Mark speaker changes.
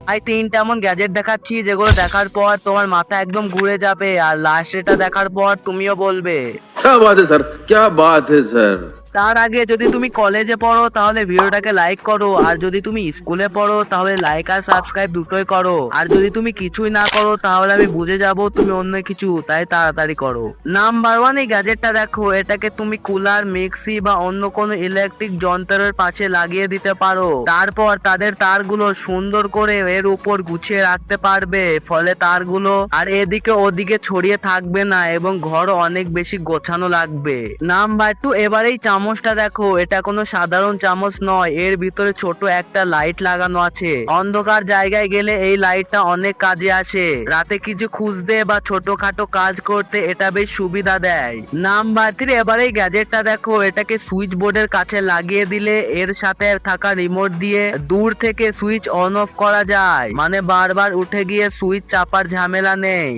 Speaker 1: ভাই তিনটা এমন গ্যাজেট দেখাচ্ছি যেগুলো দেখার পর তোমার মাথা একদম ঘুরে যাবে, আর লাস্ট এটা দেখার পর তুমিও বলবে।
Speaker 2: क्या बात है सर, क्या बात है सर।
Speaker 1: তার আগে যদি তুমি কলেজে পড়ো তাহলে ভিডিওটাকে লাইক করো, আর যদি তুমি স্কুলে পড়ো তাহলে লাইক আর সাবস্ক্রাইব দুটোই করো, আর যদি তুমি কিছুই না করো তাহলে আমি বুঝে যাব তুমি অন্য কিছু, তাই তাড়াতাড়ি করো। নাম্বার ওয়ান, এই গ্যাজেটটা দেখো, এটাকে তুমি কুলার, মিক্সি বা অন্য কোনো ইলেকট্রিক যন্ত্রের পাশে লাগিয়ে দিতে পারো। তারপর তাদের তারগুলো সুন্দর করে এর উপর গুছিয়ে রাখতে পারবে, ফলে তারগুলো আর এদিকে ওদিকে ছড়িয়ে থাকবে না এবং ঘর অনেক বেশি গোছানো লাগবে। নাম্বার টু, এবার এই চামচটা দেখো, এটা কোনো সাধারণ চামচ নয়, এর ভিতরে ছোট একটা লাইট লাগানো আছে। অন্ধকার জায়গায় গেলে এই লাইটটা অনেক কাজে আসে, রাতে কিছু খুঁজতে বা ছোটখাটো কাজ করতে এটা বেশ সুবিধা দেয়। নাম্বার থ্রি, এবার এই গ্যাজেটটা দেখো, এটাকে সুইচ বোর্ডের কাছে লাগিয়ে দিলে এর সাথে থাকা রিমোট দিয়ে দূর থেকে সুইচ অন অফ করা যায়, মানে বারবার উঠে গিয়ে সুইচ চাপার ঝামেলা নেই।